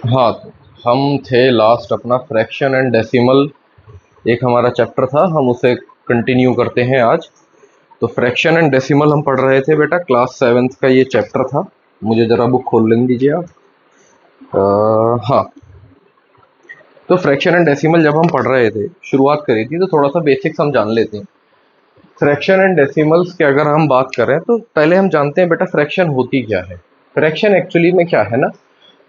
हाँ, तो हम थे लास्ट अपना फ्रैक्शन एंड डेसिमल, एक हमारा चैप्टर था, हम उसे कंटिन्यू करते हैं आज। तो फ्रैक्शन एंड डेसिमल हम पढ़ रहे थे बेटा, क्लास 7th का ये चैप्टर था। मुझे ज़रा बुक खोल लेने दीजिए आप। हाँ, तो फ्रैक्शन एंड डेसिमल जब हम पढ़ रहे थे, शुरुआत करी थी, तो थोड़ा सा बेसिक्स हम जान लेते हैं। फ्रैक्शन एंड डेसिमल्स की अगर हम बात करें तो पहले हम जानते हैं बेटा फ्रैक्शन होती क्या है। फ्रैक्शन एक्चुअली में क्या है ना,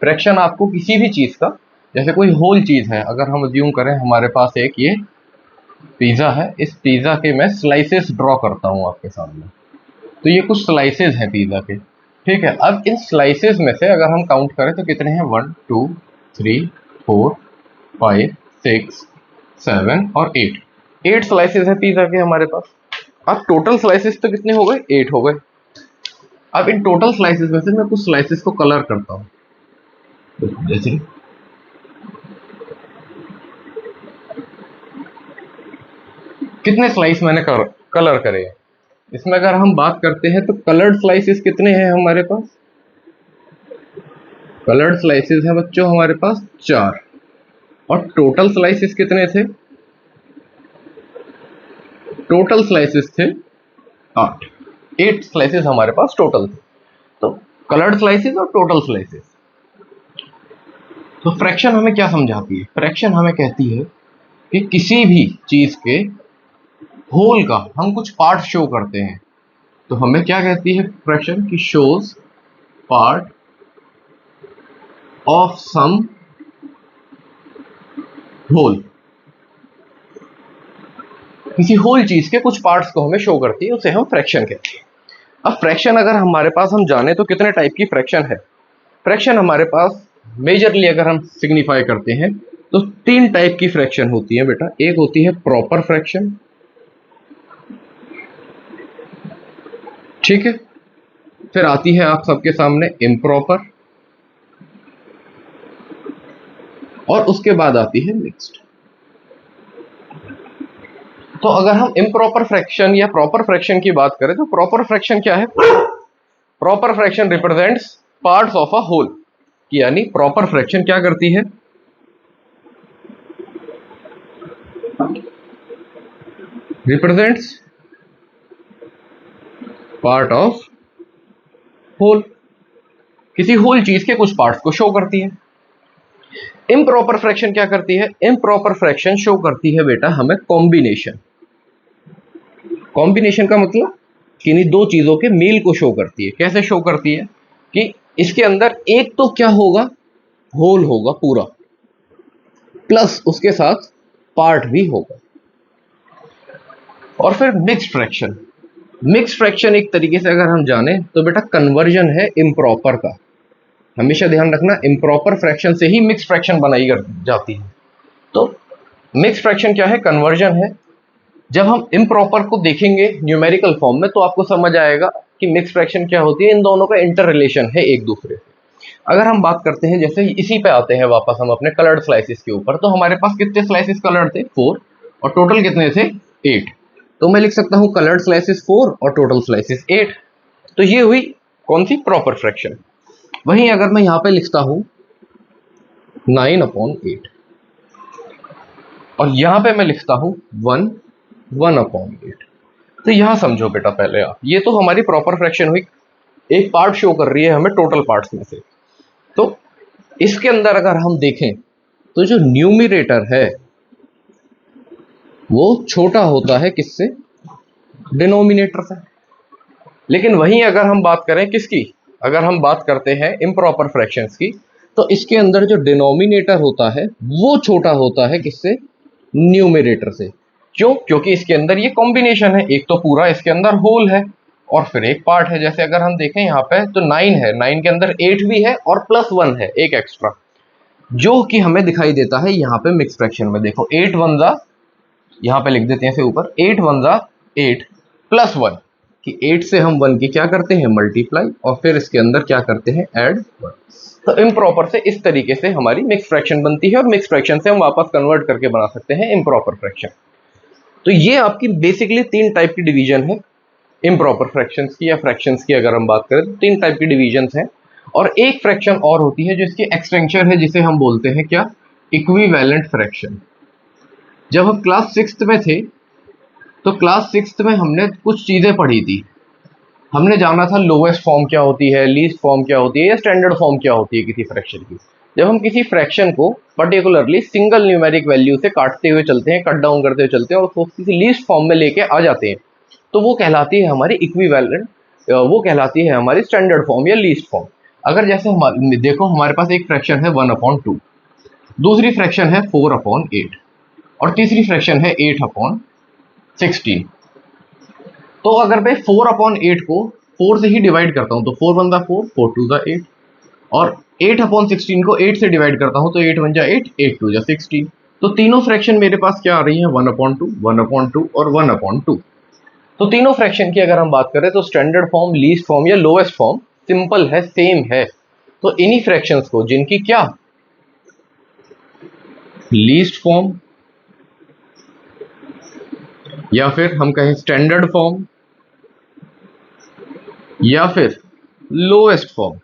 फ्रैक्शन आपको किसी भी चीज़ का, जैसे कोई होल चीज़ है, अगर हम अज्यूम करें हमारे पास एक ये पिज़्ज़ा है, इस पिज़्ज़ा के मैं स्लाइसेस ड्रॉ करता हूँ आपके सामने। तो ये कुछ स्लाइसेस हैं पिज़्ज़ा के, ठीक है। अब इन स्लाइसेस में से अगर हम काउंट करें तो कितने हैं, 1 2 3 4 5 6 7 और 8 स्लाइसेस है पिज़्ज़ा के हमारे पास। अब टोटल स्लाइसेस तो कितने हो गए, 8 हो गए। अब इन टोटल स्लाइसेस में से मैं कुछ स्लाइसेस को कलर करता हूँ, जैसे कितने स्लाइस मैंने कलर करे हैं। इसमें अगर हम बात करते हैं तो कलर्ड स्लाइसेस कितने हैं हमारे पास, कलर्ड स्लाइसेस हैं बच्चों हमारे पास 4। और टोटल स्लाइसेस कितने थे, टोटल स्लाइसेस थे 8। 8 स्लाइसेस हमारे पास टोटल थे। तो कलर्ड स्लाइसेस और टोटल स्लाइसेस। तो फ्रैक्शन हमें क्या समझाती है, फ्रैक्शन हमें कहती है कि किसी भी चीज के होल का हम कुछ पार्ट शो करते हैं, तो हमें क्या कहती है फ्रैक्शन, की shows part of some whole. किसी होल चीज के कुछ पार्ट्स को हमें शो करती है, उसे हम फ्रैक्शन कहते हैं। अब फ्रैक्शन अगर हमारे पास हम जाने तो कितने टाइप की फ्रैक्शन है। फ्रैक्शन हमारे पास मेजरली अगर हम सिग्निफाई करते हैं तो 3 टाइप की फ्रैक्शन होती है बेटा। एक होती है प्रॉपर फ्रैक्शन, ठीक है। फिर आती है आप सबके सामने इम्प्रॉपर, और उसके बाद आती है मिक्स्ड। तो अगर हम इम्प्रॉपर फ्रैक्शन या प्रॉपर फ्रैक्शन की बात करें तो प्रॉपर फ्रैक्शन क्या है, proper fraction represents parts of a whole. यानी प्रॉपर फ्रैक्शन क्या करती है, रिप्रेजेंट्स पार्ट ऑफ होल, किसी होल चीज के कुछ पार्ट्स को शो करती है। इम्प्रॉपर फ्रैक्शन क्या करती है, इम्प्रॉपर फ्रैक्शन शो करती है बेटा हमें कॉम्बिनेशन। कॉम्बिनेशन का मतलब किन्हीं दो चीजों के मेल को शो करती है। कैसे शो करती है, कि इसके अंदर एक तो क्या होगा, होल होगा पूरा, प्लस उसके साथ पार्ट भी होगा। और फिर मिक्स्ड फ्रैक्शन। मिक्स्ड फ्रैक्शन एक तरीके से अगर हम जाने तो बेटा कन्वर्जन है इम्प्रॉपर का। हमेशा ध्यान रखना, इम्प्रॉपर फ्रैक्शन से ही मिक्स्ड फ्रैक्शन बनाई जाती है। तो मिक्स्ड फ्रैक्शन क्या है, कन्वर्जन है। जब हम इम्प्रॉपर को देखेंगे न्यूमेरिकल फॉर्म में तो आपको समझ आएगा कि मिक्स्ड फ्रैक्शन क्या होती है। इन दोनों का इंटर रिलेशन है एक दूसरे से। अगर हम बात करते हैं, जैसे इसी पे आते हैं वापस हम अपने कलर्ड स्लाइसिस के ऊपर, तो हमारे पास कितने स्लाइसिस कलर्ड थे, 4, और टोटल कितने थे, 8। तो मैं लिख सकता हूं कलर्ड स्लाइसिस 4 और टोटल स्लाइसिस 8। तो ये हुई कौन सी, प्रॉपर फ्रैक्शन। वहीं अगर मैं यहां पे लिखता हूं 9/8, और यहां पे मैं लिखता हूं 1/8, तो यहां समझो बेटा पहले आप, ये तो हमारी प्रॉपर फ्रैक्शन हुई, एक पार्ट शो कर रही है हमें टोटल पार्ट्स में से। तो इसके अंदर अगर हम देखें तो जो न्यूमिरेटर है वो छोटा होता है किससे, डिनोमिनेटर से। लेकिन वहीं अगर हम बात करें किसकी, अगर हम बात करते हैं इम्प्रॉपर फ्रैक्शंस की, तो इसके अंदर जो डिनोमिनेटर होता है वो छोटा होता है किससे, न्यूमिरेटर से। क्यों, क्योंकि इसके अंदर ये कॉम्बिनेशन है, एक तो पूरा इसके अंदर होल है और फिर एक पार्ट है। जैसे अगर हम देखें यहाँ पे तो 9 है, 9 के अंदर 8 भी है और +1 है, एक एक्स्ट्रा, जो कि हमें दिखाई देता है यहाँ पे मिक्स फ्रैक्शन में। देखो 8 1 जा, यहाँ पे लिख देते हैं इसे ऊपर, 8 1 जा 8 +1, कि 8 से हम 1 की क्या करते हैं, मल्टीप्लाई, और फिर इसके अंदर क्या करते हैं, ऐड 1। तो इम्प्रॉपर से इस तरीके से हमारी मिक्स फ्रैक्शन बनती है, और मिक्स फ्रैक्शन से हम वापस कन्वर्ट करके बना सकते हैं इम्प्रॉपर फ्रैक्शन। तो ये आपकी बेसिकली 3 टाइप की डिवीजन है इम्प्रॉपर फ्रैक्शंस की, या फ्रैक्शंस की अगर हम बात करें तो 3 टाइप की डिवीजन हैं। और एक फ्रैक्शन और होती है जिसकी एक्सटेंशन है, जिसे हम बोलते हैं क्या, इक्विवेलेंट फ्रैक्शन। जब हम क्लास 6th में थे तो क्लास 6th में हमने कुछ चीजें पढ़ी थी। हमने जाना था लोएस्ट फॉर्म क्या होती है, लीस्ट फॉर्म क्या होती है, या स्टैंडर्ड फॉर्म क्या होती है किसी फ्रैक्शन की। जब हम किसी फ्रैक्शन को पर्टिकुलरली सिंगल न्यूमेरिक वैल्यू से काटते हुए चलते हैं, कट डाउन करते हुए चलते हैं और उसको किसी लीस्ट फॉर्म में लेके आ जाते हैं, तो वो कहलाती है हमारी इक्विवेलेंट, वो कहलाती है हमारी स्टैंडर्ड फॉर्म या लीस्ट फॉर्म। अगर जैसे देखो हमारे पास एक फ्रैक्शन है 1/2, दूसरी फ्रैक्शन है 4/8 और तीसरी फ्रैक्शन है 8/16। तो अगर मैं 4/8 को 4 से ही डिवाइड करता हूं तो 4 1 4, 4 2 8, और 8/16 को 8 से डिवाइड करता हूं तो 8 1 8, 8 2 16। तो तीनों फ्रैक्शन मेरे पास क्या आ रही है, 1/2, 1/2 और 1/2। तो तीनों फ्रैक्शन की अगर हम बात करें तो स्टैंडर्ड फॉर्म, लीस्ट फॉर्म या लोएस्ट फॉर्म सिंपल है, सेम है। तो इन्हीं फ्रैक्शंस को जिनकी क्या लीस्ट फॉर्म या फिर हम कहें स्टैंडर्ड फॉर्म या फिर lowest form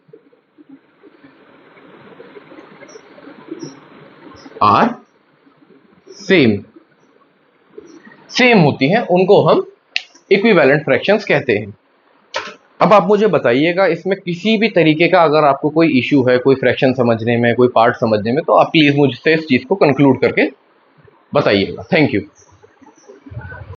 are same same होती हैं, उनको हम इक्विवेलेंट फ्रैक्शंस कहते हैं। अब आप मुझे बताइएगा इसमें किसी भी तरीके का अगर आपको कोई इश्यू है, कोई फ्रैक्शन समझने में, कोई पार्ट समझने में, तो आप प्लीज मुझसे इस चीज को कंक्लूड करके बताइएगा। Thank you.